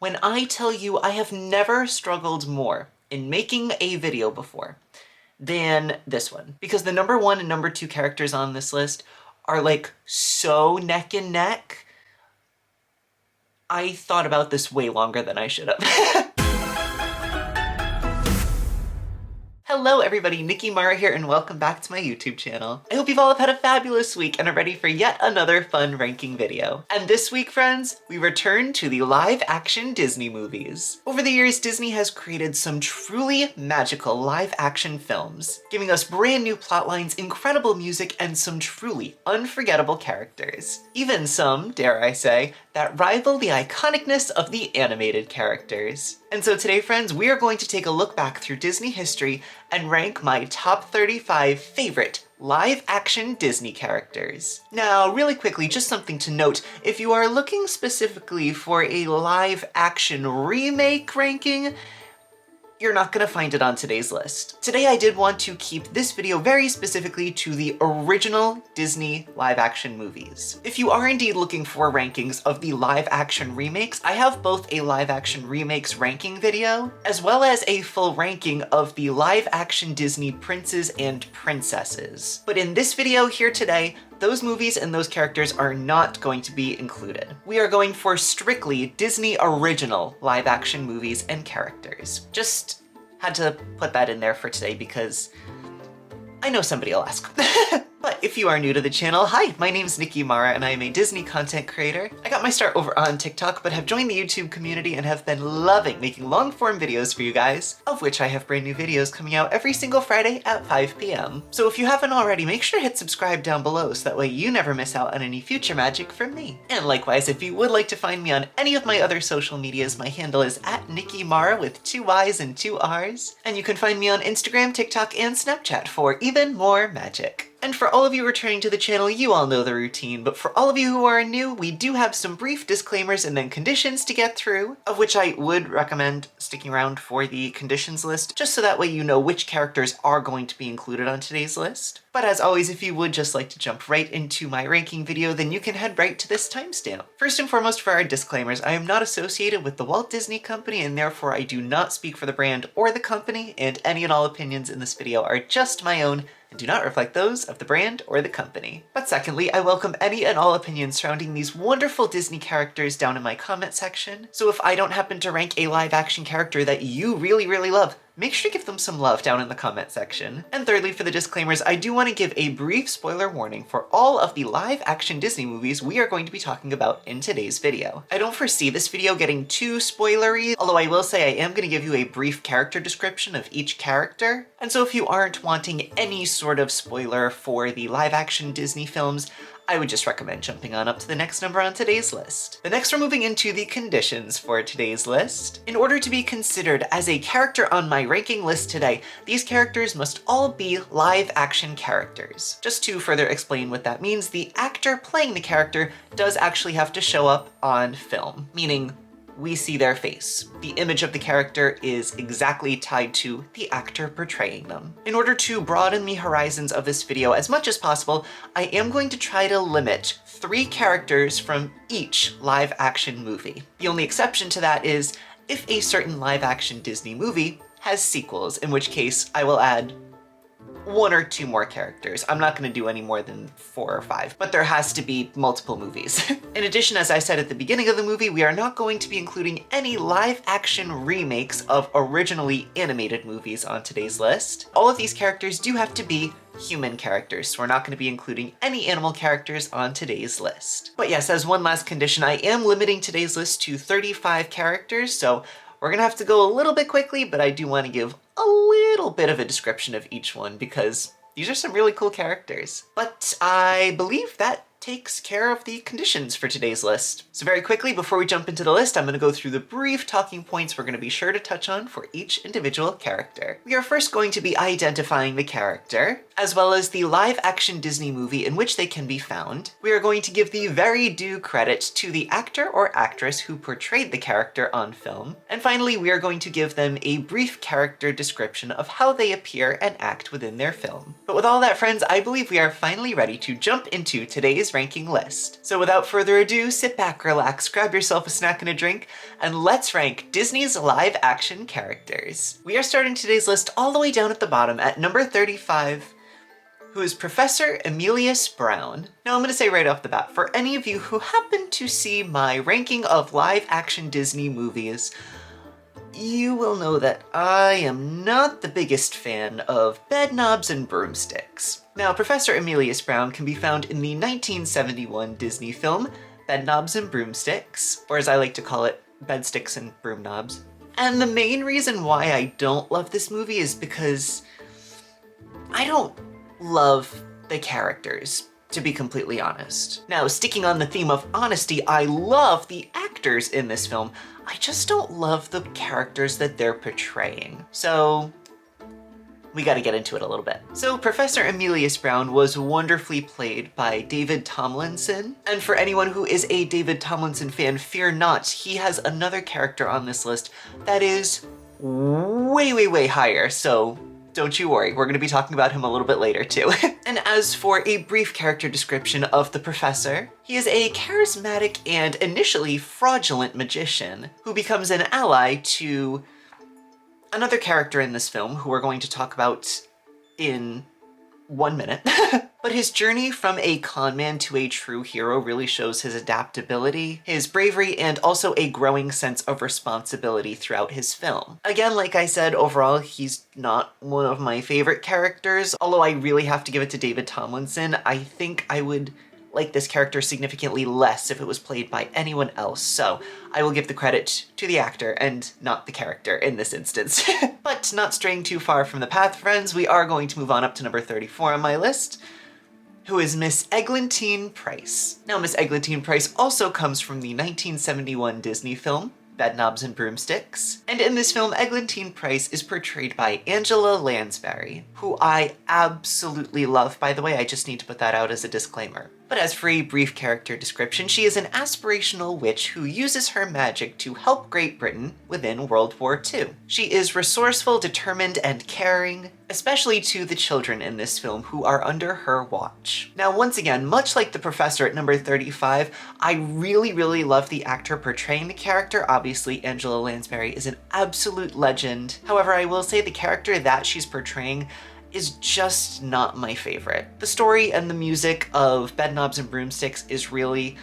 When I tell you I have never struggled more in making a video before than this one, because the number one and number two characters on this list are like so neck and neck. I thought about this way longer than I should have. Hello everybody, Nicky Marra here and welcome back to my YouTube channel. I hope you've all had a fabulous week and are ready for yet another fun ranking video. And this week, friends, we return to the live-action Disney movies. Over the years, Disney has created some truly magical live-action films, giving us brand new plotlines, incredible music, and some truly unforgettable characters. Even some, dare I say, that rival the iconicness of the animated characters. And so today, friends, we are going to take a look back through Disney history and rank my top 35 favorite live-action Disney characters. Now, really quickly, just something to note, if you are looking specifically for a live-action remake ranking, you're not gonna find it on today's list. Today I did want to keep this video very specifically to the original Disney live-action movies. If you are indeed looking for rankings of the live-action remakes, I have both a live-action remakes ranking video, as well as a full ranking of the live-action Disney princes and princesses. But in this video here today, those movies and those characters are not going to be included. We are going for strictly Disney original live-action movies and characters. Just had to put that in there for today because I know somebody will ask. But if you are new to the channel, hi, my name is Nicky Marra and I am a Disney content creator. I got my start over on TikTok, but have joined the YouTube community and have been loving making long-form videos for you guys, of which I have brand new videos coming out every single Friday at 5 p.m. So if you haven't already, make sure to hit subscribe down below so that way you never miss out on any future magic from me. And likewise, if you would like to find me on any of my other social medias, my handle is @NickyMarra with 2 Y's and 2 R's. And you can find me on Instagram, TikTok, and Snapchat for even more magic. And for all of you returning to the channel, you all know the routine, but for all of you who are new, we do have some brief disclaimers and then conditions to get through, of which I would recommend sticking around for the conditions list, just so that way you know which characters are going to be included on today's list. But as always, if you would just like to jump right into my ranking video, then you can head right to this timestamp. First and foremost, for our disclaimers, I am not associated with the Walt Disney Company, and therefore I do not speak for the brand or the company, and any and all opinions in this video are just my own and do not reflect those of the brand or the company. But secondly, I welcome any and all opinions surrounding these wonderful Disney characters down in my comment section. So if I don't happen to rank a live action character that you really, really love, make sure to give them some love down in the comment section. And thirdly, for the disclaimers, I do want to give a brief spoiler warning for all of the live-action Disney movies we are going to be talking about in today's video. I don't foresee this video getting too spoilery, although I will say I am going to give you a brief character description of each character. And so if you aren't wanting any sort of spoiler for the live-action Disney films, I would just recommend jumping on up to the next number on today's list. The next we're moving into the conditions for today's list. In order to be considered as a character on my ranking list today, these characters must all be live action characters. Just to further explain what that means, the actor playing the character does actually have to show up on film, meaning we see their face. The image of the character is exactly tied to the actor portraying them. In order to broaden the horizons of this video as much as possible, I am going to try to limit 3 characters from each live-action movie. The only exception to that is if a certain live-action Disney movie has sequels, in which case I will add 1 or 2 more characters. I'm not going to do any more than 4 or 5, but there has to be multiple movies. In addition, as I said at the beginning of the movie, we are not going to be including any live-action remakes of originally animated movies on today's list. All of these characters do have to be human characters, so we're not going to be including any animal characters on today's list. But yes, as one last condition, I am limiting today's list to 35 characters, so we're gonna have to go a little bit quickly, but I do want to give a little bit of a description of each one because these are some really cool characters. But I believe that takes care of the conditions for today's list. So very quickly, before we jump into the list, I'm going to go through the brief talking points we're going to be sure to touch on for each individual character. We are first going to be identifying the character, as well as the live-action Disney movie in which they can be found. We are going to give the very due credit to the actor or actress who portrayed the character on film. And finally, we are going to give them a brief character description of how they appear and act within their film. But with all that, friends, I believe we are finally ready to jump into today's today's ranking list. So without further ado, sit back, relax, grab yourself a snack and a drink, and let's rank Disney's live action characters. We are starting today's list all the way down at the bottom at number 35, who is Professor Emilius Brown. Now I'm gonna say right off the bat, for any of you who happen to see my ranking of live action Disney movies, you will know that I am not the biggest fan of Bedknobs and Broomsticks. Now, Professor Emilius Brown can be found in the 1971 Disney film Bedknobs and Broomsticks, or as I like to call it, Bedsticks and Broomknobs. And the main reason why I don't love this movie is because I don't love the characters, to be completely honest. Now, sticking on the theme of honesty, I love the actors in this film. I just don't love the characters that they're portraying. So we gotta get into it a little bit. So Professor Emilius Brown was wonderfully played by David Tomlinson. And for anyone who is a David Tomlinson fan, fear not, he has another character on this list that is way, way, way higher. So don't you worry, we're gonna be talking about him a little bit later too. And as for a brief character description of the professor, he is a charismatic and initially fraudulent magician who becomes an ally to another character in this film who we're going to talk about in 1 minute. But his journey from a con man to a true hero really shows his adaptability, his bravery, and also a growing sense of responsibility throughout his film. Again, like I said, overall, he's not one of my favorite characters, although I really have to give it to David Tomlinson. I think I would like this character significantly less if it was played by anyone else, so I will give the credit to the actor and not the character in this instance. But not straying too far from the path, friends, we are going to move on up to number 34 on my list, who is Miss Eglantine Price. Now, Miss Eglantine Price also comes from the 1971 Disney film, Bedknobs and Broomsticks. And in this film, Eglantine Price is portrayed by Angela Lansbury, who I absolutely love, by the way. I just need to put that out as a disclaimer. But as for a brief character description, she is an aspirational witch who uses her magic to help Great Britain within World War II. She is resourceful, determined, and caring, especially to the children in this film who are under her watch. Now, once again, much like the professor at number 35, I really, really love the actor portraying the character. Obviously, Angela Lansbury is an absolute legend. However, I will say the character that she's portraying is just not my favorite. The story and the music of Bedknobs and Broomsticks is really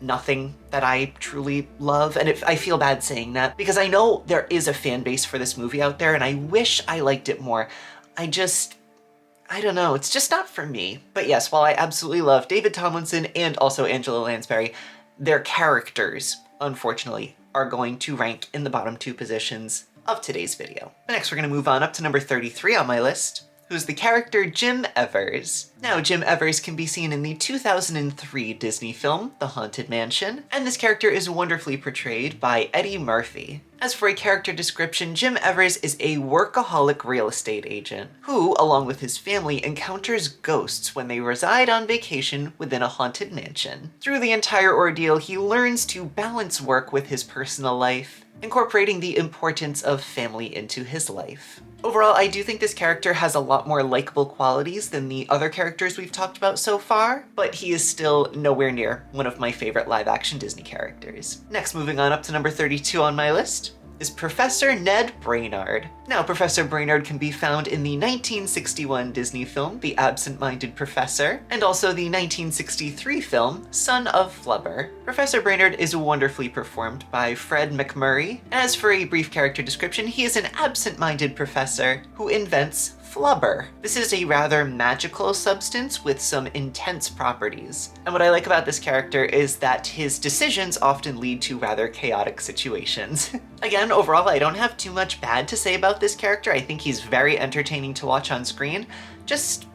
nothing that I truly love, and I feel bad saying that because I know there is a fan base for this movie out there and I wish I liked it more. I don't know, it's just not for me. But yes, while I absolutely love David Tomlinson and also Angela Lansbury, their characters, unfortunately, are going to rank in the bottom 2 positions of today's video. Next, we're gonna move on up to number 33 on my list, who's the character Jim Evers. Now, Jim Evers can be seen in the 2003 Disney film, The Haunted Mansion, and this character is wonderfully portrayed by Eddie Murphy. As for a character description, Jim Evers is a workaholic real estate agent who, along with his family, encounters ghosts when they reside on vacation within a haunted mansion. Through the entire ordeal, he learns to balance work with his personal life, incorporating the importance of family into his life. Overall, I do think this character has a lot more likable qualities than the other characters we've talked about so far, but he is still nowhere near one of my favorite live-action Disney characters. Next, moving on up to number 32 on my list, is Professor Ned Brainard. Now, Professor Brainard can be found in the 1961 Disney film, The Absent-Minded Professor, and also the 1963 film, Son of Flubber. Professor Brainard is wonderfully performed by Fred McMurray. As for a brief character description, he is an absent-minded professor who invents flubber. This is a rather magical substance with some intense properties. And what I like about this character is that his decisions often lead to rather chaotic situations. Again, overall, I don't have too much bad to say about this character. I think he's very entertaining to watch on screen, just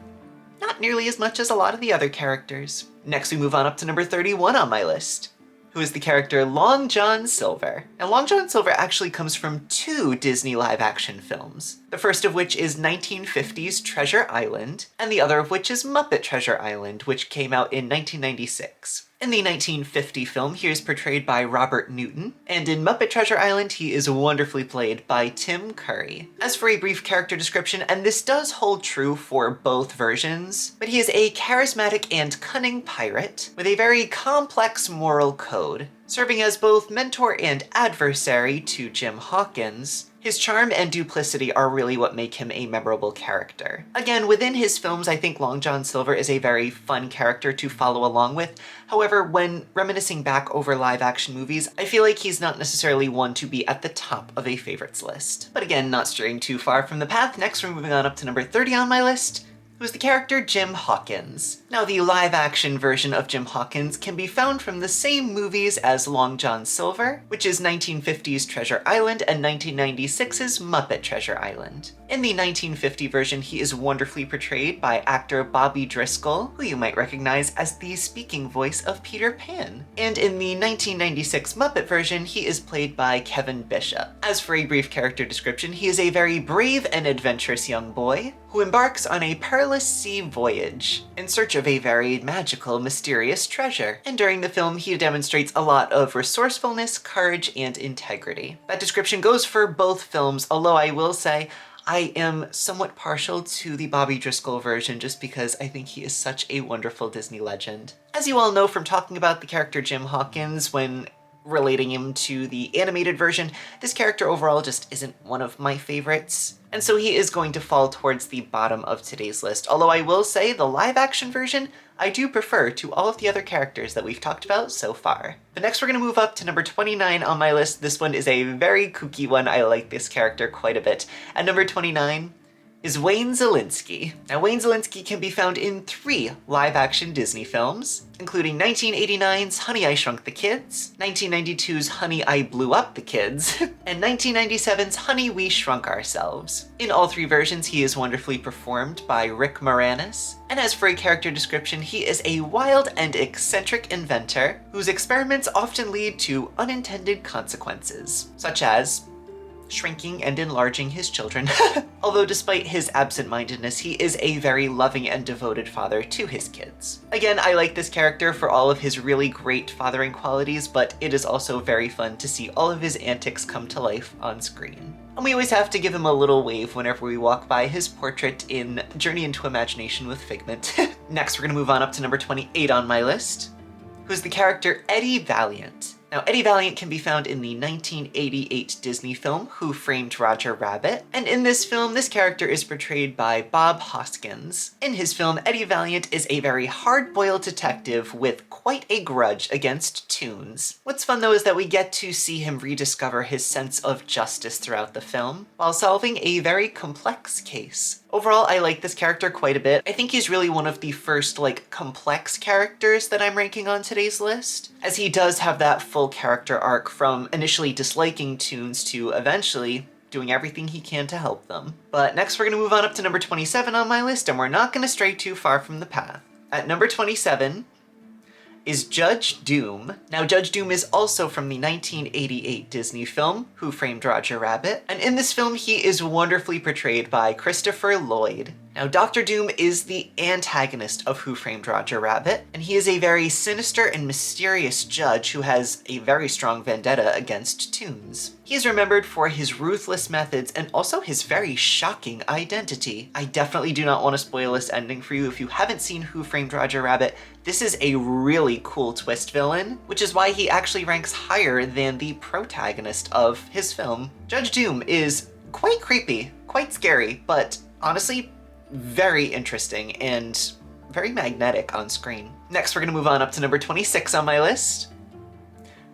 not nearly as much as a lot of the other characters. Next, we move on up to number 31 on my list, who is the character Long John Silver. Now, Long John Silver actually comes from 2 Disney live-action films, the first of which is 1950's Treasure Island, and the other of which is Muppet Treasure Island, which came out in 1996. In the 1950 film, he is portrayed by Robert Newton, and in Muppet Treasure Island, he is wonderfully played by Tim Curry. As for a brief character description, and this does hold true for both versions, but he is a charismatic and cunning pirate with a very complex moral code, serving as both mentor and adversary to Jim Hawkins. His charm and duplicity are really what make him a memorable character. Again, within his films, I think Long John Silver is a very fun character to follow along with. However, when reminiscing back over live-action movies, I feel like he's not necessarily one to be at the top of a favorites list. But again, not straying too far from the path, next we're moving on up to number 30 on my list, who's the character Jim Hawkins. Now, the live-action version of Jim Hawkins can be found from the same movies as Long John Silver, which is 1950's Treasure Island and 1996's Muppet Treasure Island. In the 1950 version, he is wonderfully portrayed by actor Bobby Driscoll, who you might recognize as the speaking voice of Peter Pan. And in the 1996 Muppet version, he is played by Kevin Bishop. As for a brief character description, he is a very brave and adventurous young boy who embarks on a perilous sea voyage in search of a very magical, mysterious treasure. And during the film, he demonstrates a lot of resourcefulness, courage, and integrity. That description goes for both films, although I will say I am somewhat partial to the Bobby Driscoll version just because I think he is such a wonderful Disney legend. As you all know from talking about the character Jim Hawkins when relating him to the animated version, this character overall just isn't one of my favorites. And so he is going to fall towards the bottom of today's list, although I will say the live-action version I do prefer to all of the other characters that we've talked about so far. But next we're going to move up to number 29 on my list. This one is a very kooky one. I like this character quite a bit. At number 29 is Wayne Szalinski. Now, Wayne Szalinski can be found in 3 live-action Disney films, including 1989's Honey, I Shrunk the Kids, 1992's Honey, I Blew Up the Kids, and 1997's Honey, We Shrunk Ourselves. In all 3 versions, he is wonderfully performed by Rick Moranis, and as for a character description, he is a wild and eccentric inventor whose experiments often lead to unintended consequences, such as shrinking and enlarging his children. Although despite his absent-mindedness, he is a very loving and devoted father to his kids. Again, I like this character for all of his really great fathering qualities, but it is also very fun to see all of his antics come to life on screen. And we always have to give him a little wave whenever we walk by his portrait in Journey into Imagination with Figment. Next, we're gonna move on up to number 28 on my list, who's the character Eddie Valiant. Now, Eddie Valiant can be found in the 1988 Disney film Who Framed Roger Rabbit, and in this film, this character is portrayed by Bob Hoskins. In his film, Eddie Valiant is a very hard-boiled detective with quite a grudge against Toons. What's fun though is that we get to see him rediscover his sense of justice throughout the film, while solving a very complex case. Overall, I like this character quite a bit. I think he's really one of the first, complex characters that I'm ranking on today's list, as he does have that full character arc from initially disliking Toons to eventually doing everything he can to help them. But next we're gonna move on up to number 27 on my list, and we're not gonna stray too far from the path. At number 27 is Judge Doom. Now, Judge Doom is also from the 1988 Disney film, Who Framed Roger Rabbit, and in this film he is wonderfully portrayed by Christopher Lloyd. Now, Dr. Doom is the antagonist of Who Framed Roger Rabbit, and he is a very sinister and mysterious judge who has a very strong vendetta against Toons. He is remembered for his ruthless methods and also his very shocking identity. I definitely do not want to spoil this ending for you. If you haven't seen Who Framed Roger Rabbit, this is a really cool twist villain, which is why he actually ranks higher than the protagonist of his film. Judge Doom is quite creepy, quite scary, but honestly, very interesting and very magnetic on screen. Next, we're gonna move on up to number 26 on my list,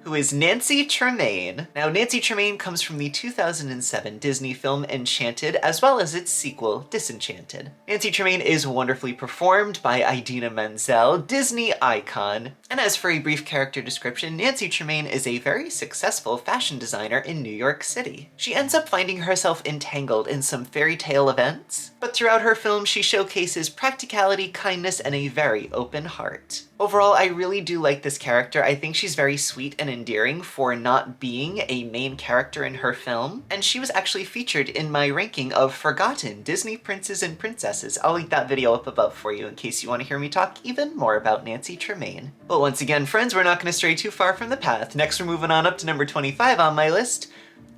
who is Nancy Tremaine. Now, Nancy Tremaine comes from the 2007 Disney film Enchanted, as well as its sequel, Disenchanted. Nancy Tremaine is wonderfully performed by Idina Menzel, Disney icon. And as for a brief character description, Nancy Tremaine is a very successful fashion designer in New York City. She ends up finding herself entangled in some fairy tale events, but throughout her film, she showcases practicality, kindness, and a very open heart. Overall, I really do like this character. I think she's very sweet and endearing for not being a main character in her film, and she was actually featured in my ranking of forgotten Disney princes and princesses. I'll link that video up above for you in case you want to hear me talk even more about Nancy Tremaine. But once again, friends, we're not going to stray too far from the path. Next, we're moving on up to number 25 on my list,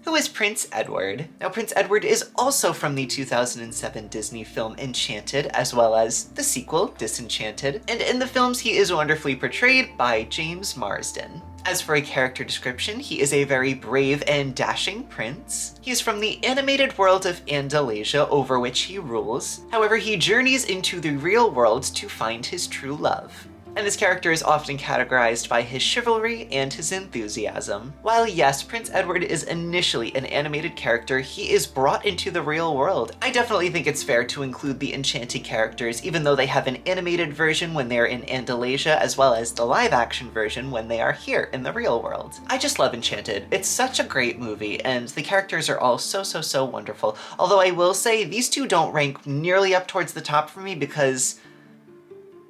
who is Prince Edward. Now, Prince Edward is also from the 2007 Disney film Enchanted, as well as the sequel, Disenchanted, and in the films he is wonderfully portrayed by James Marsden. As for a character description, he is a very brave and dashing prince. He is from the animated world of Andalasia, over which he rules. However, he journeys into the real world to find his true love. And this character is often categorized by his chivalry and his enthusiasm. While yes, Prince Edward is initially an animated character, he is brought into the real world. I definitely think it's fair to include the Enchanted characters, even though they have an animated version when they're in Andalasia, as well as the live-action version when they are here in the real world. I just love Enchanted. It's such a great movie, and the characters are all so wonderful. Although I will say, these two don't rank nearly up towards the top for me because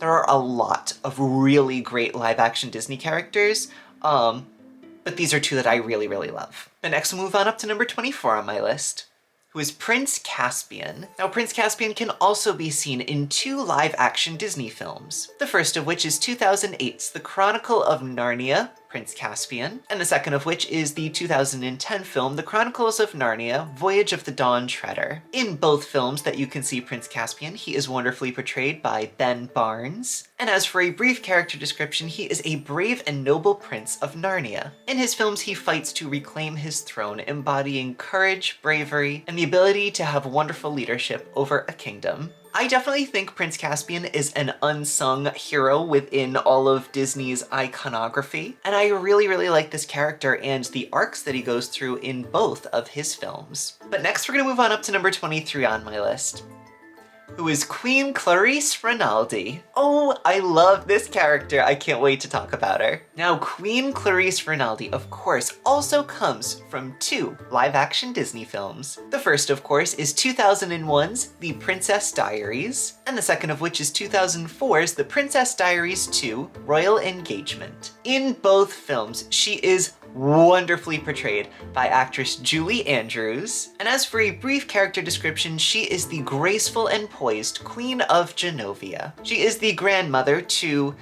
there are a lot of really great live-action Disney characters, but these are two that I really love. But next we'll move on up to number 24 on my list, who is Prince Caspian. Now, Prince Caspian can also be seen in two live-action Disney films, the first of which is 2008's The Chronicle of Narnia, Prince Caspian, and the second of which is the 2010 film, The Chronicles of Narnia, Voyage of the Dawn Treader. In both films that you can see Prince Caspian, he is wonderfully portrayed by Ben Barnes. And as for a brief character description, he is a brave and noble prince of Narnia. In his films, he fights to reclaim his throne, embodying courage, bravery, and the ability to have wonderful leadership over a kingdom. I definitely think Prince Caspian is an unsung hero within all of Disney's iconography, and I really like this character and the arcs that he goes through in both of his films. But next we're gonna move on up to number 23 on my list, who is Queen Clarice Rinaldi. Oh, I love this character. I can't wait to talk about her. Now, Queen Clarice Rinaldi, of course, also comes from two live-action Disney films. The first, of course, is 2001's The Princess Diaries, and the second of which is 2004's The Princess Diaries 2: Royal Engagement. In both films, she is wonderfully portrayed by actress Julie Andrews. And as for a brief character description, she is the graceful and poised Queen of Genovia. She is the grandmother to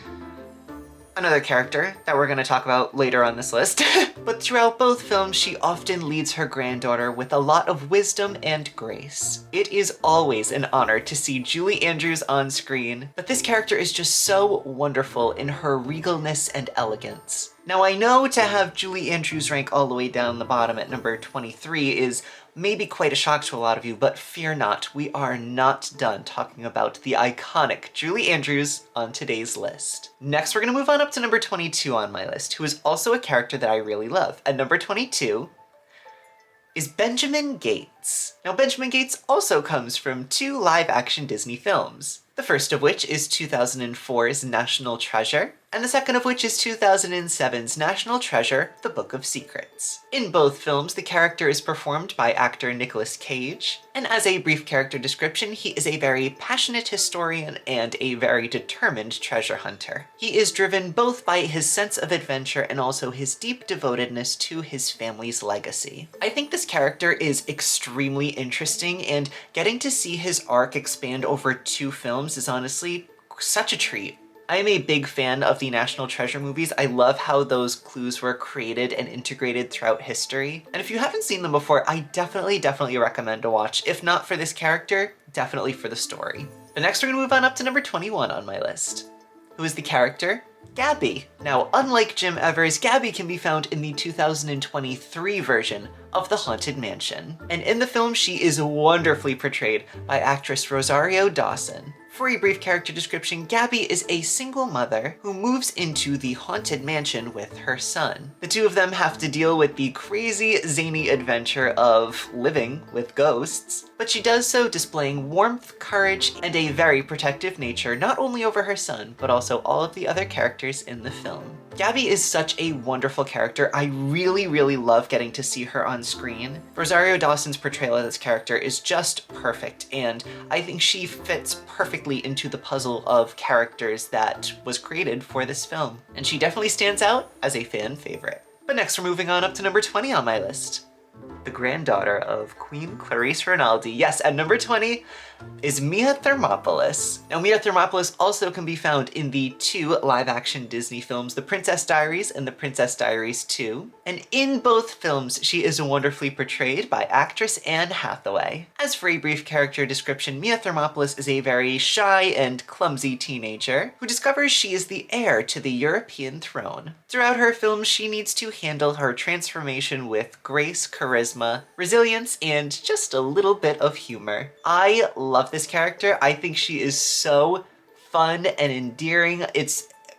another character that we're going to talk about later on this list. But throughout both films, she often leads her granddaughter with a lot of wisdom and grace. It is always an honor to see Julie Andrews on screen, but this character is just so wonderful in her regalness and elegance. Now, I know to have Julie Andrews rank all the way down the bottom at number 23 is maybe quite a shock to a lot of you, but fear not, we are not done talking about the iconic Julie Andrews on today's list. Next, we're gonna move on up to number 22 on my list, who is also a character that I really love. At number 22 is Benjamin Gates. Now, Benjamin Gates also comes from two live-action Disney films, the first of which is 2004's National Treasure, and the second of which is 2007's National Treasure: The Book of Secrets. In both films, the character is performed by actor Nicolas Cage, and as a brief character description, he is a very passionate historian and a very determined treasure hunter. He is driven both by his sense of adventure and also his deep devotedness to his family's legacy. I think this character is extremely interesting, and getting to see his arc expand over two films is honestly such a treat. I am a big fan of the National Treasure movies. I love how those clues were created and integrated throughout history. And if you haven't seen them before, I definitely recommend to watch. If not for this character, definitely for the story. But next we're gonna move on up to number 21 on my list, who is the character Gabby. Now, unlike Jim Evers, Gabby can be found in the 2023 version of The Haunted Mansion. And in the film, she is wonderfully portrayed by actress Rosario Dawson. For a brief character description, Gabby is a single mother who moves into the haunted mansion with her son. The two of them have to deal with the crazy, zany adventure of living with ghosts, but she does so displaying warmth, courage, and a very protective nature, not only over her son, but also all of the other characters in the film. Gabby is such a wonderful character. I really love getting to see her on screen. Rosario Dawson's portrayal of this character is just perfect, and I think she fits perfectly into the puzzle of characters that was created for this film. And she definitely stands out as a fan favorite. But next we're moving on up to number 20 on my list. The granddaughter of Queen Clarice Rinaldi. Yes, at number 20 is Mia Thermopolis. Now, Mia Thermopolis also can be found in the two live-action Disney films, The Princess Diaries and The Princess Diaries 2. And in both films, she is wonderfully portrayed by actress Anne Hathaway. As for a brief character description, Mia Thermopolis is a very shy and clumsy teenager who discovers she is the heir to the European throne. Throughout her films, she needs to handle her transformation with grace, charisma, resilience, and just a little bit of humor. I love this character. I think she is so fun and endearing.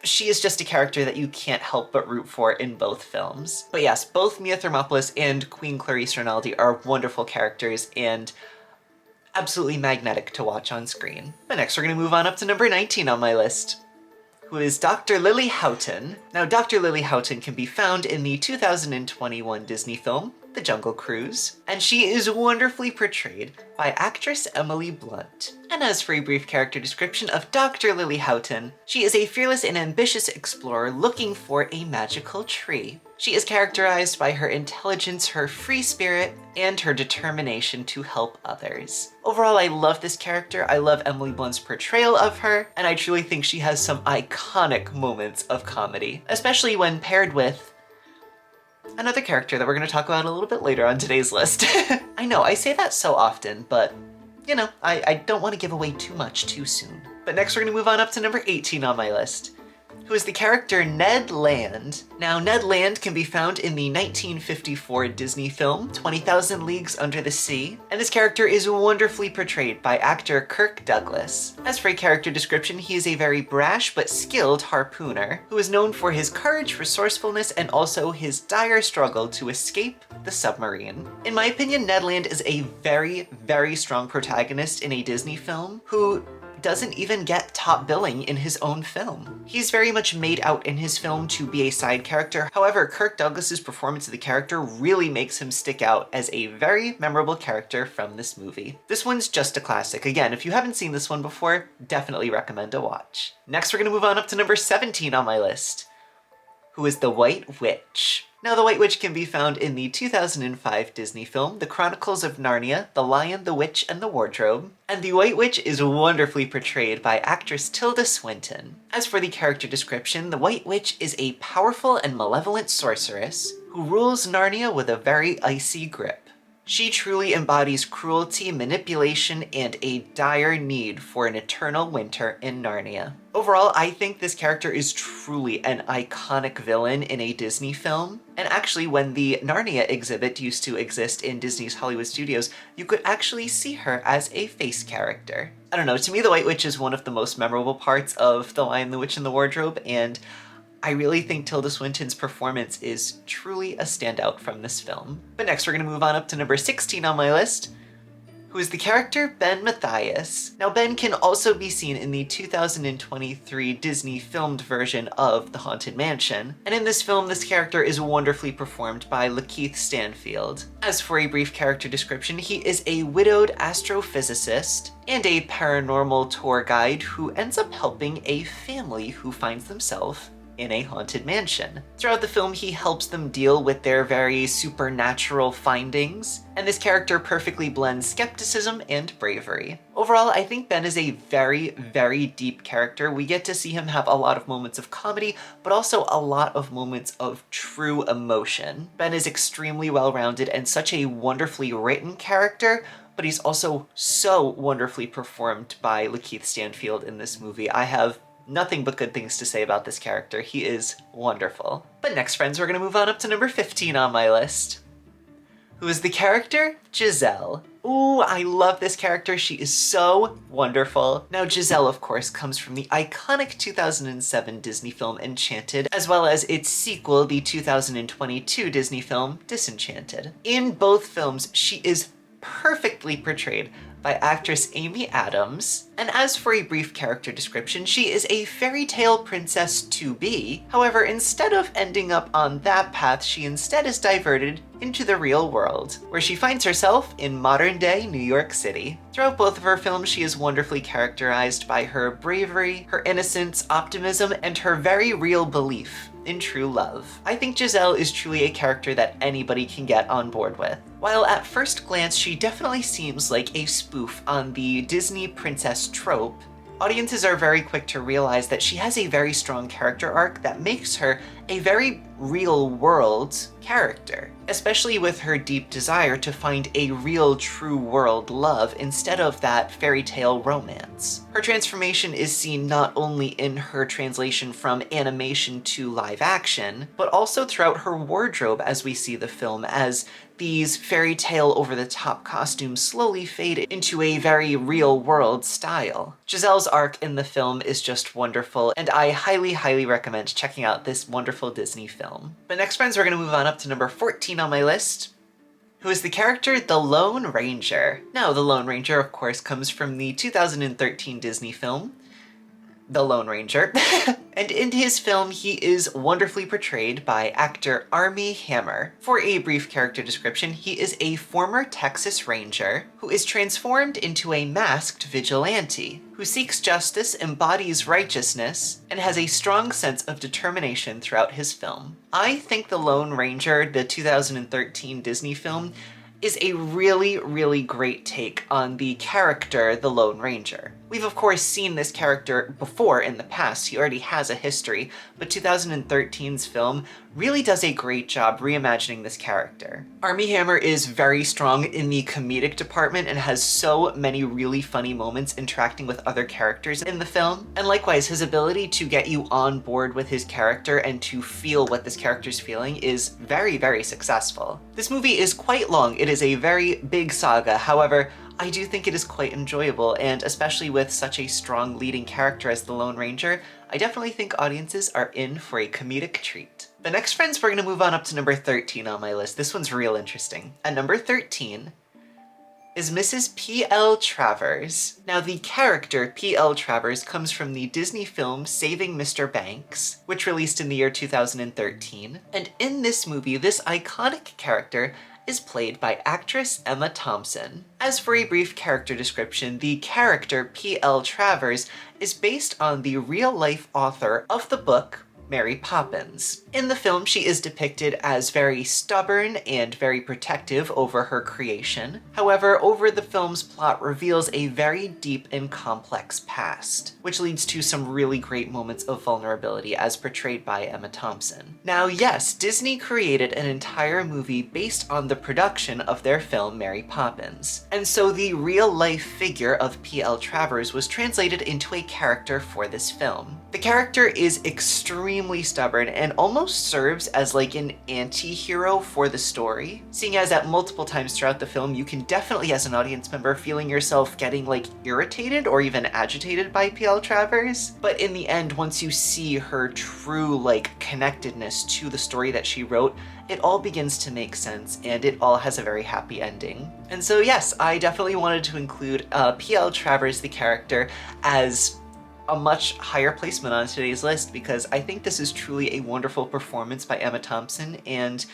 She is just a character that you can't help but root for in both films. But yes, both Mia Thermopolis and Queen Clarice Rinaldi are wonderful characters and absolutely magnetic to watch on screen. But next we're gonna move on up to number 19 on my list, who is Dr. Lily Houghton. Now, Dr. Lily Houghton can be found in the 2021 Disney film, The Jungle Cruise, and she is wonderfully portrayed by actress Emily Blunt. And as for a brief character description of Dr. Lily Houghton, she is a fearless and ambitious explorer looking for a magical tree. She is characterized by her intelligence, her free spirit, and her determination to help others. Overall, I love this character. I love Emily Blunt's portrayal of her, and I truly think she has some iconic moments of comedy, especially when paired with another character that we're going to talk about a little bit later on today's list. I know, I say that so often, but you know, I don't want to give away too much too soon. But next we're going to move on up to number 18 on my list, who is the character Ned Land. Now, Ned Land can be found in the 1954 Disney film, 20,000 Leagues Under the Sea, and this character is wonderfully portrayed by actor Kirk Douglas. As for a character description, he is a very brash but skilled harpooner who is known for his courage, resourcefulness, and also his dire struggle to escape the submarine. In my opinion, Ned Land is a very, very strong protagonist in a Disney film who doesn't even get top billing in his own film. He's very much made out in his film to be a side character. However, Kirk Douglas's performance of the character really makes him stick out as a very memorable character from this movie. This one's just a classic. Again, if you haven't seen this one before, definitely recommend a watch. Next, we're gonna move on up to number 17 on my list, who is the White Witch. Now, the White Witch can be found in the 2005 Disney film, The Chronicles of Narnia, The Lion, the Witch, and the Wardrobe. And the White Witch is wonderfully portrayed by actress Tilda Swinton. As for the character description, the White Witch is a powerful and malevolent sorceress who rules Narnia with a very icy grip. She truly embodies cruelty, manipulation, and a dire need for an eternal winter in Narnia. Overall, I think this character is truly an iconic villain in a Disney film. And actually, when the Narnia exhibit used to exist in Disney's Hollywood Studios, you could actually see her as a face character. I don't know, to me the White Witch is one of the most memorable parts of The Lion, the Witch, and the Wardrobe, and I really think Tilda Swinton's performance is truly a standout from this film. But next we're gonna move on up to number 16 on my list, who is the character Ben Mathias. Now, Ben can also be seen in the 2023 Disney filmed version of The Haunted Mansion, and in this film, this character is wonderfully performed by Lakeith Stanfield. As for a brief character description, he is a widowed astrophysicist and a paranormal tour guide who ends up helping a family who finds themselves in a haunted mansion. Throughout the film, he helps them deal with their very supernatural findings, and this character perfectly blends skepticism and bravery. Overall, I think Ben is a very, very deep character. We get to see him have a lot of moments of comedy, but also a lot of moments of true emotion. Ben is extremely well-rounded and such a wonderfully written character, but he's also so wonderfully performed by Lakeith Stanfield in this movie. I have nothing but good things to say about this character. He is wonderful. But next, friends, we're gonna move on up to number 15 on my list, who is the character Giselle. Ooh, I love this character. She is so wonderful. Now, Giselle, of course, comes from the iconic 2007 Disney film Enchanted, as well as its sequel, the 2022 Disney film Disenchanted. In both films, she is perfectly portrayed by actress Amy Adams. And as for a brief character description, she is a fairy tale princess to be. However, instead of ending up on that path, she instead is diverted into the real world, where she finds herself in modern-day New York City. Throughout both of her films, she is wonderfully characterized by her bravery, her innocence, optimism, and her very real belief in true love. I think Giselle is truly a character that anybody can get on board with. While at first glance she definitely seems like a spoof on the Disney princess trope, audiences are very quick to realize that she has a very strong character arc that makes her a very real-world character, especially with her deep desire to find a real, true-world love instead of that fairy tale romance. Her transformation is seen not only in her translation from animation to live action, but also throughout her wardrobe as we see the film, as these fairy tale over-the-top costumes slowly fade into a very real-world style. Giselle's arc in the film is just wonderful, and I highly, highly recommend checking out this wonderful Disney film. But next, friends, we're gonna move on up to number 14 on my list, who is the character the Lone Ranger. Now, the Lone Ranger, of course, comes from the 2013 Disney film, The Lone Ranger. And in his film, he is wonderfully portrayed by actor Armie Hammer. For a brief character description, he is a former Texas Ranger who is transformed into a masked vigilante who seeks justice, embodies righteousness, and has a strong sense of determination throughout his film. I think The Lone Ranger, the 2013 Disney film, is a really, really great take on the character the Lone Ranger. We've of course seen this character before in the past, he already has a history, but 2013's film really does a great job reimagining this character. Armie Hammer is very strong in the comedic department and has so many really funny moments interacting with other characters in the film, and likewise his ability to get you on board with his character and to feel what this character's feeling is very, very successful. This movie is quite long, it is a very big saga, however, I do think it is quite enjoyable, and especially with such a strong leading character as the Lone Ranger, I definitely think audiences are in for a comedic treat. But next, friends, we're gonna move on up to number 13 on my list. This one's real interesting. At number 13 is Mrs. P.L. Travers. Now, the character P.L. Travers comes from the Disney film Saving Mr. Banks, which released in the year 2013. And in this movie, this iconic character is played by actress Emma Thompson. As for a brief character description, the character P.L. Travers is based on the real-life author of the book Mary Poppins. In the film, she is depicted as very stubborn and very protective over her creation. However, over the film's plot reveals a very deep and complex past, which leads to some really great moments of vulnerability as portrayed by Emma Thompson. Now, yes, Disney created an entire movie based on the production of their film Mary Poppins, and so the real-life figure of P.L. Travers was translated into a character for this film. The character is extremely stubborn and almost serves as like an anti-hero for the story, seeing as at multiple times throughout the film you can definitely, as an audience member, feeling yourself getting like irritated or even agitated by P.L. Travers. But in the end, once you see her true like connectedness to the story that she wrote, it all begins to make sense and it all has a very happy ending. And so yes, I definitely wanted to include P.L. Travers, the character, as a much higher placement on today's list because I think this is truly a wonderful performance by Emma Thompson, and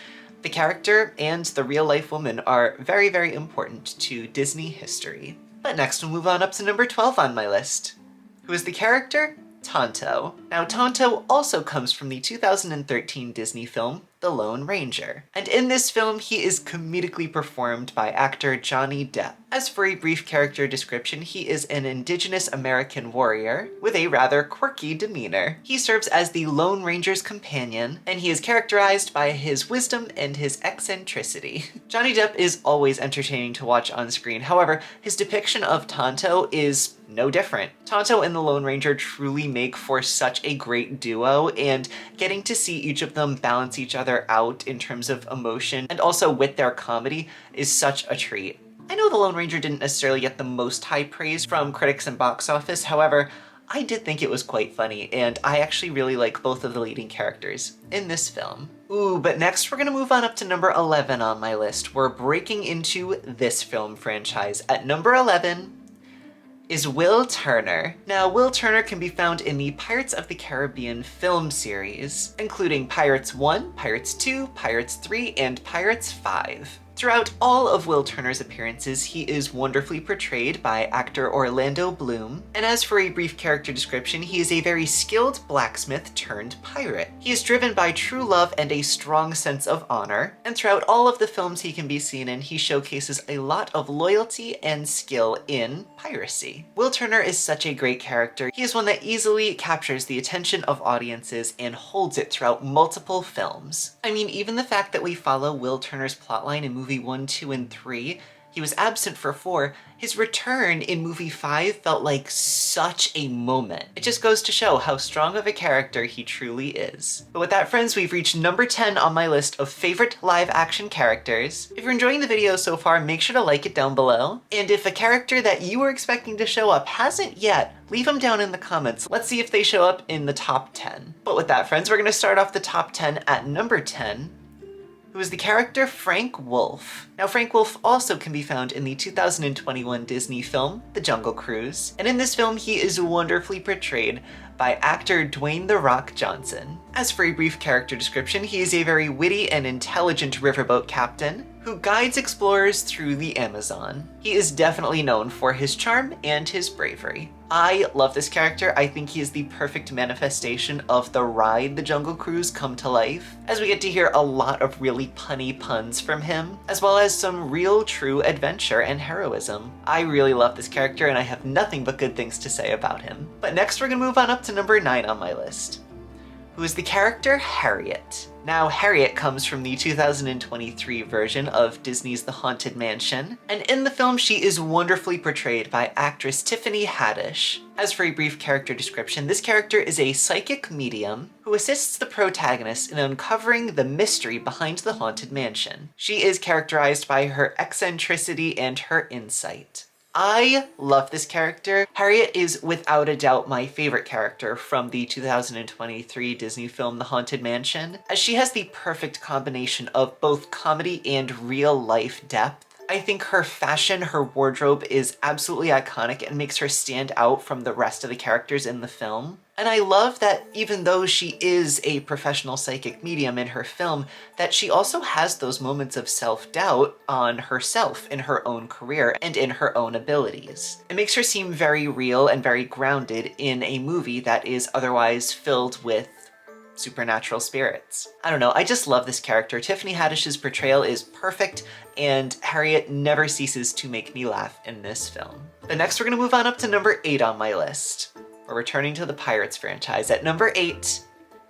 the character and the real-life woman are very, very important to Disney history. But next we'll move on up to number 12 on my list, who is the character Tonto. Now, Tonto also comes from the 2013 Disney film The Lone Ranger, and in this film he is comedically performed by actor Johnny Depp. As for a brief character description, he is an Indigenous American warrior with a rather quirky demeanor. He serves as the Lone Ranger's companion, and he is characterized by his wisdom and his eccentricity. Johnny Depp is always entertaining to watch on screen, however, his depiction of Tonto is no different. Tonto and the Lone Ranger truly make for such a great duo, and getting to see each of them balance each other out in terms of emotion and also with their comedy is such a treat. I know the Lone Ranger didn't necessarily get the most high praise from critics and box office, however, I did think it was quite funny, and I actually really like both of the leading characters in this film. Ooh, but next we're gonna move on up to number 11 on my list. We're breaking into this film franchise. At number 11 is Will Turner. Now, Will Turner can be found in the Pirates of the Caribbean film series, including Pirates 1, Pirates 2, Pirates 3, and Pirates 5. Throughout all of Will Turner's appearances, he is wonderfully portrayed by actor Orlando Bloom, and as for a brief character description, he is a very skilled blacksmith turned pirate. He is driven by true love and a strong sense of honor, and throughout all of the films he can be seen in, he showcases a lot of loyalty and skill in piracy. Will Turner is such a great character. He is one that easily captures the attention of audiences and holds it throughout multiple films. I mean, even the fact that we follow Will Turner's plotline in movie 1, 2, and 3, he was absent for 4, his return in movie 5 felt like such a moment. It just goes to show how strong of a character he truly is. But with that, friends, we've reached number 10 on my list of favorite live action characters. If you're enjoying the video so far, make sure to like it down below. And if a character that you were expecting to show up hasn't yet, leave them down in the comments. Let's see if they show up in the top 10. But with that, friends, we're gonna start off the top 10 at number 10. Who is the character Frank Wolf. Now, Frank Wolf also can be found in the 2021 Disney film, The Jungle Cruise, and in this film he is wonderfully portrayed by actor Dwayne "The Rock" Johnson. As for a brief character description, he is a very witty and intelligent riverboat captain who guides explorers through the Amazon. He is definitely known for his charm and his bravery. I love this character. I think he is the perfect manifestation of the ride The Jungle Cruise come to life, as we get to hear a lot of really punny puns from him, as well as some real true adventure and heroism. I really love this character and I have nothing but good things to say about him. But next we're gonna move on up to number 9 on my list, who is the character Harriet. Now, Harriet comes from the 2023 version of Disney's The Haunted Mansion, and in the film she is wonderfully portrayed by actress Tiffany Haddish. As for a brief character description, this character is a psychic medium who assists the protagonist in uncovering the mystery behind the Haunted Mansion. She is characterized by her eccentricity and her insight. I love this character. Harriet is without a doubt my favorite character from the 2023 Disney film The Haunted Mansion, as she has the perfect combination of both comedy and real-life depth. I think her fashion, her wardrobe is absolutely iconic and makes her stand out from the rest of the characters in the film. And I love that even though she is a professional psychic medium in her film, that she also has those moments of self-doubt on herself in her own career and in her own abilities. It makes her seem very real and very grounded in a movie that is otherwise filled with supernatural spirits. I don't know, I just love this character. Tiffany Haddish's portrayal is perfect, and Harriet never ceases to make me laugh in this film. But next we're gonna move on up to number 8 on my list. We're returning to the Pirates franchise. At number 8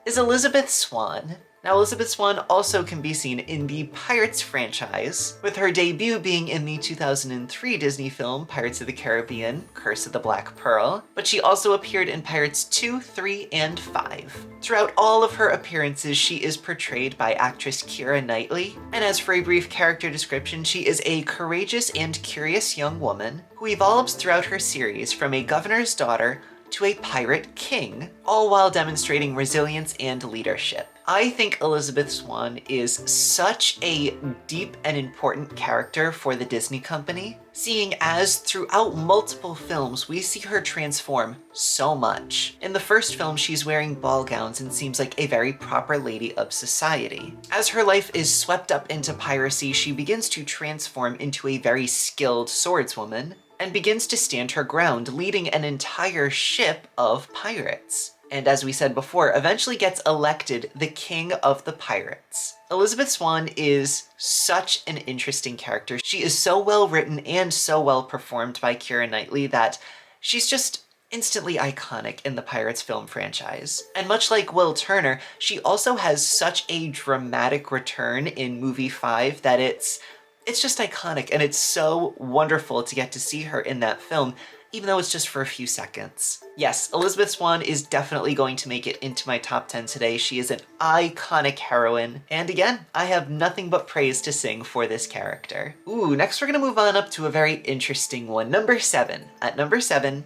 is Elizabeth Swann. Now, Elizabeth Swann also can be seen in the Pirates franchise, with her debut being in the 2003 Disney film Pirates of the Caribbean: Curse of the Black Pearl, but she also appeared in Pirates 2, 3, and 5. Throughout all of her appearances, she is portrayed by actress Keira Knightley, and as for a brief character description, she is a courageous and curious young woman who evolves throughout her series from a governor's daughter to a pirate king, all while demonstrating resilience and leadership. I think Elizabeth Swann is such a deep and important character for the Disney company, seeing as throughout multiple films we see her transform so much. In the first film, she's wearing ball gowns and seems like a very proper lady of society. As her life is swept up into piracy, she begins to transform into a very skilled swordswoman and begins to stand her ground, leading an entire ship of pirates. And as we said before, eventually gets elected the king of the pirates. Elizabeth Swann is such an interesting character. She is so well written and so well performed by Keira Knightley that she's just instantly iconic in the Pirates film franchise. And much like Will Turner, she also has such a dramatic return in movie 5 that it's just iconic, and it's so wonderful to get to see her in that film, even though it's just for a few seconds. Yes, Elizabeth Swann is definitely going to make it into my top 10 today. She is an iconic heroine, and again, I have nothing but praise to sing for this character. Ooh, next we're gonna move on up to a very interesting one. Number 7. At number 7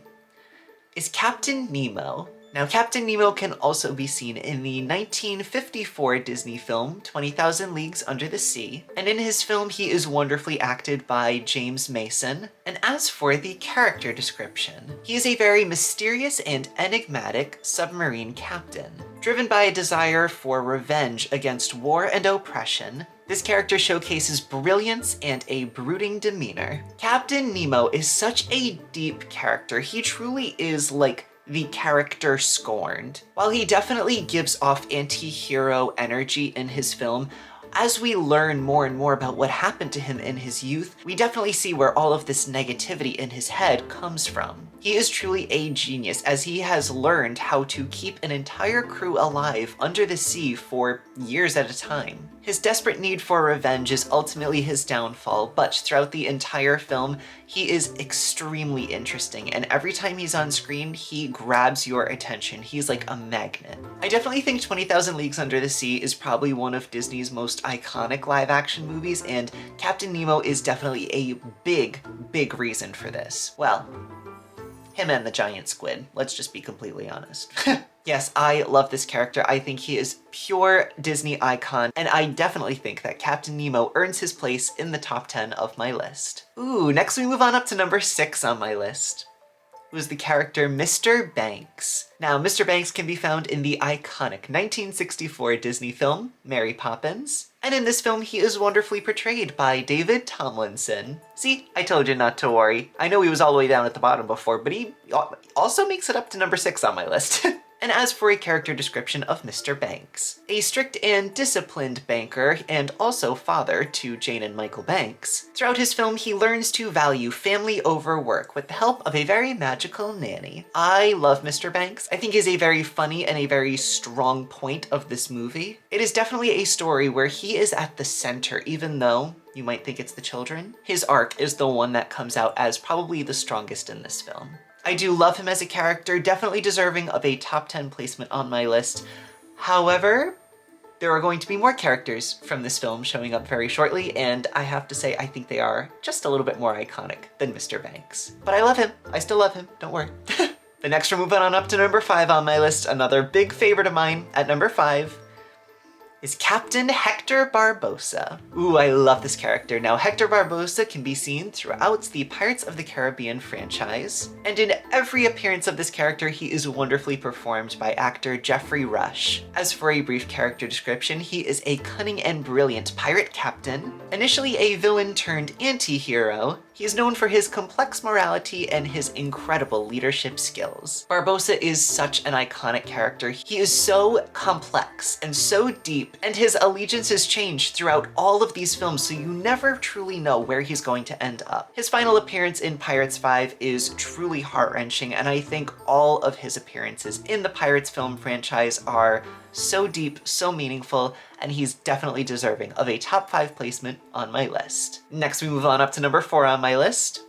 is Captain Nemo. Now, Captain Nemo can also be seen in the 1954 Disney film 20,000 Leagues Under the Sea, and in his film he is wonderfully acted by James Mason. And as for the character description, he is a very mysterious and enigmatic submarine captain, driven by a desire for revenge against war and oppression. This character showcases brilliance and a brooding demeanor. Captain Nemo is such a deep character. He truly is like the character scorned. While he definitely gives off anti-hero energy in his film, as we learn more and more about what happened to him in his youth, we definitely see where all of this negativity in his head comes from. He is truly a genius, as he has learned how to keep an entire crew alive under the sea for years at a time. His desperate need for revenge is ultimately his downfall, but throughout the entire film, he is extremely interesting, and every time he's on screen, he grabs your attention. He's like a magnet. I definitely think 20,000 Leagues Under the Sea is probably one of Disney's most iconic live-action movies, and Captain Nemo is definitely a big reason for this. Well, him and the giant squid, let's just be completely honest. Yes, I love this character. I think he is pure Disney icon, and I definitely think that Captain Nemo earns his place in the top 10 of my list. Ooh, next we move on up to number 6 on my list, who's the character Mr. Banks. Now, Mr. Banks can be found in the iconic 1964 Disney film, Mary Poppins. And in this film, he is wonderfully portrayed by David Tomlinson. See, I told you not to worry. I know he was all the way down at the bottom before, but he also makes it up to number 6 on my list. And as for a character description of Mr. Banks, a strict and disciplined banker and also father to Jane and Michael Banks, throughout his film he learns to value family over work with the help of a very magical nanny. I love Mr. Banks. I think he's a very funny and a very strong point of this movie. It is definitely a story where he is at the center, even though you might think it's the children. His arc is the one that comes out as probably the strongest in this film. I do love him as a character, definitely deserving of a top 10 placement on my list. However, there are going to be more characters from this film showing up very shortly, and I have to say I think they are just a little bit more iconic than Mr. Banks. But I love him. I still love him. Don't worry. The next we're moving on up to number 5 on my list, another big favorite of mine at number 5, is Captain Hector Barbossa. Ooh, I love this character. Now, Hector Barbossa can be seen throughout the Pirates of the Caribbean franchise, and in every appearance of this character, he is wonderfully performed by actor Jeffrey Rush. As for a brief character description, he is a cunning and brilliant pirate captain, initially a villain turned anti-hero. He is known for his complex morality and his incredible leadership skills. Barbossa is such an iconic character. He is so complex and so deep, and his allegiances change throughout all of these films, so you never truly know where he's going to end up. His final appearance in Pirates 5 is truly heart-wrenching, and I think all of his appearances in the Pirates film franchise are so deep, so meaningful, and he's definitely deserving of a top 5 placement on my list. Next, we move on up to number 4 on my list,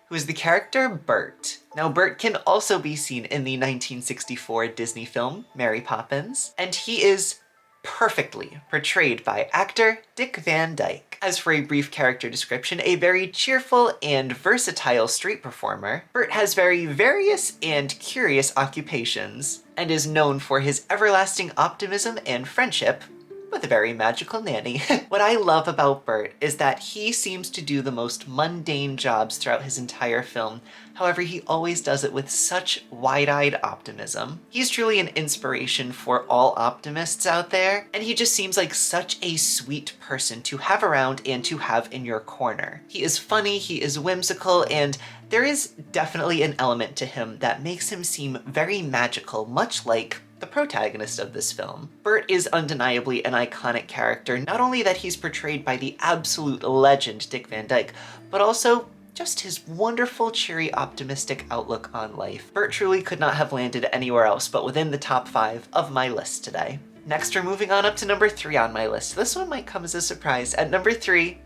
who is the character Bert. Now, Bert can also be seen in the 1964 Disney film, Mary Poppins, and he is perfectly portrayed by actor Dick Van Dyke. As for a brief character description, a very cheerful and versatile street performer, Bert has very various and curious occupations, and is known for his everlasting optimism and friendship with a very magical nanny. What I love about Bert is that he seems to do the most mundane jobs throughout his entire film. However, he always does it with such wide-eyed optimism. He's truly an inspiration for all optimists out there, and he just seems like such a sweet person to have around and to have in your corner. He is funny, he is whimsical, and there is definitely an element to him that makes him seem very magical, much like the protagonist of this film. Bert is undeniably an iconic character, not only that he's portrayed by the absolute legend Dick Van Dyke, but also just his wonderful, cheery, optimistic outlook on life. Bert truly could not have landed anywhere else but within the top 5 of my list today. Next, we're moving on up to number 3 on my list. This one might come as a surprise. At number 3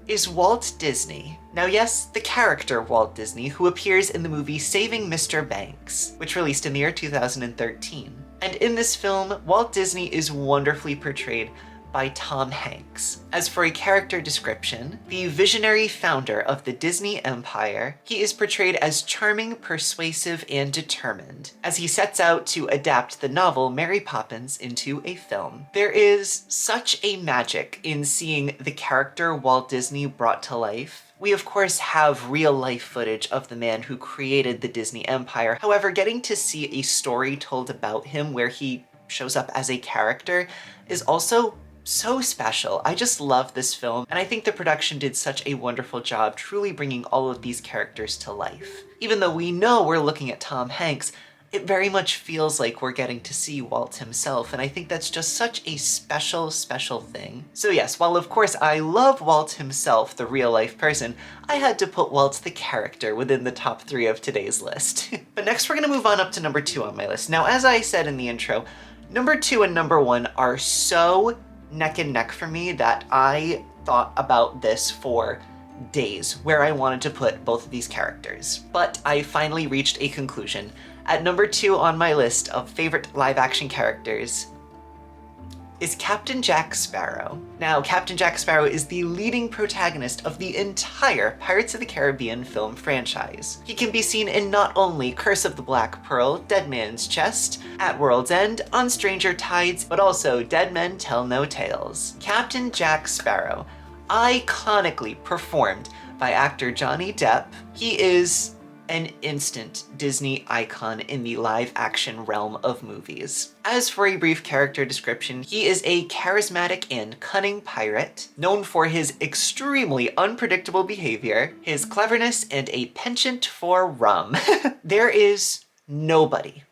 is Walt Disney. Now yes, the character Walt Disney, who appears in the movie Saving Mr. Banks, which released in the year 2013. And in this film, Walt Disney is wonderfully portrayed by Tom Hanks. As for a character description, the visionary founder of the Disney Empire, he is portrayed as charming, persuasive, and determined, as he sets out to adapt the novel Mary Poppins into a film. There is such a magic in seeing the character Walt Disney brought to life. We of course have real-life footage of the man who created the Disney Empire. However, getting to see a story told about him where he shows up as a character is also so special. I just love this film, and I think the production did such a wonderful job truly bringing all of these characters to life. Even though we know we're looking at Tom Hanks, it very much feels like we're getting to see Walt himself, and I think that's just such a special, special thing. So yes, while of course I love Walt himself, the real-life person, I had to put Walt the character within the top 3 of today's list. But next we're gonna move on up to number 2 on my list. Now, as I said in the intro, number 2 and number 1 are so neck and neck for me that I thought about this for days, where I wanted to put both of these characters. But I finally reached a conclusion. At number 2 on my list of favorite live-action characters is Captain Jack Sparrow. Now, Captain Jack Sparrow is the leading protagonist of the entire Pirates of the Caribbean film franchise. He can be seen in not only Curse of the Black Pearl, Dead Man's Chest, At World's End, On Stranger Tides, but also Dead Men Tell No Tales. Captain Jack Sparrow, iconically performed by actor Johnny Depp. He is an instant Disney icon in the live-action realm of movies. As for a brief character description, he is a charismatic and cunning pirate, known for his extremely unpredictable behavior, his cleverness, and a penchant for rum. There is nobody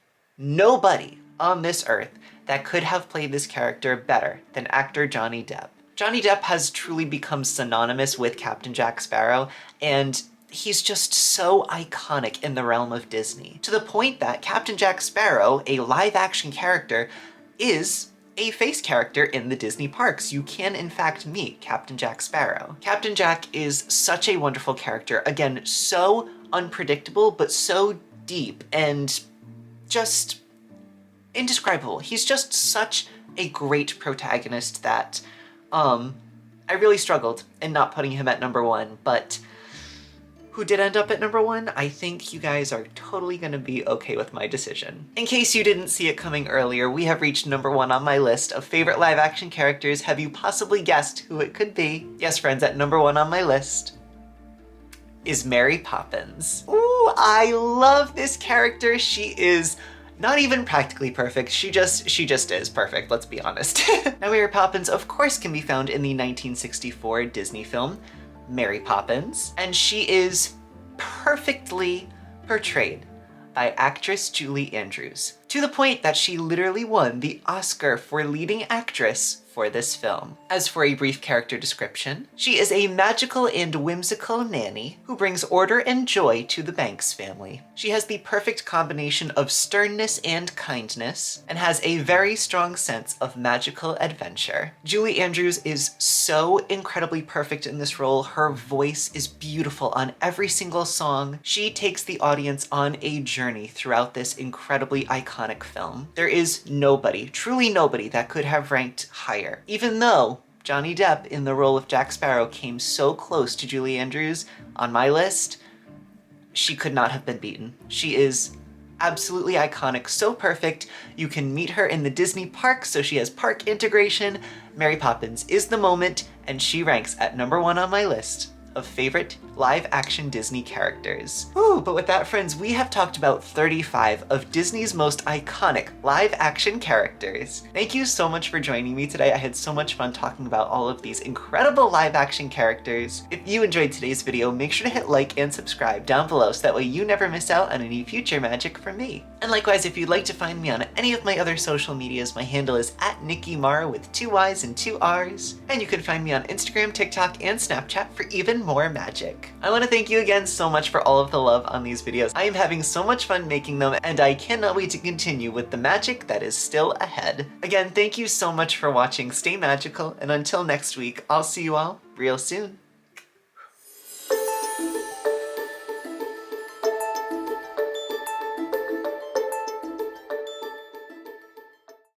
on this earth that could have played this character better than actor Johnny Depp. Johnny Depp has truly become synonymous with Captain Jack Sparrow, and he's just so iconic in the realm of Disney, to the point that Captain Jack Sparrow, a live-action character, is a face character in the Disney parks. You can, in fact, meet Captain Jack Sparrow. Captain Jack is such a wonderful character. Again, so unpredictable, but so deep and just indescribable. He's just such a great protagonist that I really struggled in not putting him at number 1, but who did end up at number 1, I think you guys are totally gonna be okay with my decision. In case you didn't see it coming earlier, we have reached number 1 on my list of favorite live-action characters. Have you possibly guessed who it could be? Yes, friends, at number 1 on my list is Mary Poppins. Ooh, I love this character. She is not even practically perfect, she just is perfect, let's be honest. Now, Mary Poppins, of course, can be found in the 1964 Disney film, Mary Poppins, and she is perfectly portrayed by actress Julie Andrews, to the point that she literally won the Oscar for leading actress for this film. As for a brief character description, she is a magical and whimsical nanny who brings order and joy to the Banks family. She has the perfect combination of sternness and kindness, and has a very strong sense of magical adventure. Julie Andrews is so incredibly perfect in this role. Her voice is beautiful on every single song. She takes the audience on a journey throughout this incredibly iconic film. There is nobody, truly nobody, that could have ranked higher. Even though Johnny Depp in the role of Jack Sparrow came so close to Julie Andrews on my list, she could not have been beaten. She is absolutely iconic, so perfect. You can meet her in the Disney parks, so she has park integration. Mary Poppins is the moment, and she ranks at number 1 on my list of favorite live-action Disney characters. Ooh, but with that, friends, we have talked about 35 of Disney's most iconic live-action characters. Thank you so much for joining me today. I had so much fun talking about all of these incredible live-action characters. If you enjoyed today's video, make sure to hit like and subscribe down below so that way you never miss out on any future magic from me. And likewise, if you'd like to find me on any of my other social medias, my handle is @Nicky Marra with 2 Y's and 2 R's. And you can find me on Instagram, TikTok, and Snapchat for even more magic. I want to thank you again so much for all of the love on these videos. I am having so much fun making them, and I cannot wait to continue with the magic that is still ahead. Again, thank you so much for watching. Stay magical, and until next week, I'll see you all real soon.